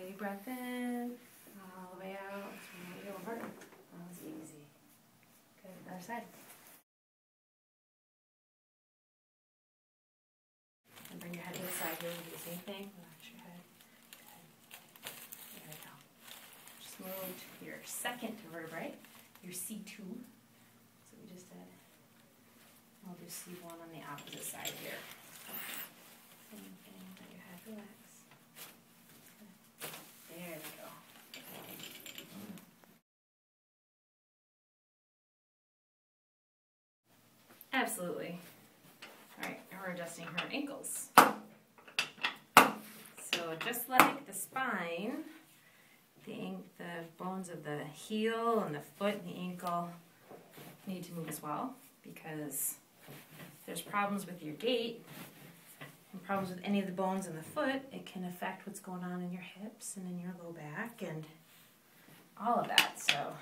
Big breath in, all the way out, right over. That was easy. Good, other side. And bring your head to the side here and do the same thing. Relax your head. Good. There we go. Just move to your second vertebrae, your C2. So we just did. We'll do C1 on the opposite side here. Same thing, let your head relax. There we go. Absolutely. Alright, now we're adjusting her ankles. So just like the spine, the bones of the heel and the foot and the ankle need to move as well, because if there's problems with your gait and problems with any of the bones in the foot, it can affect what's going on in your hips and in your low back and all of that. So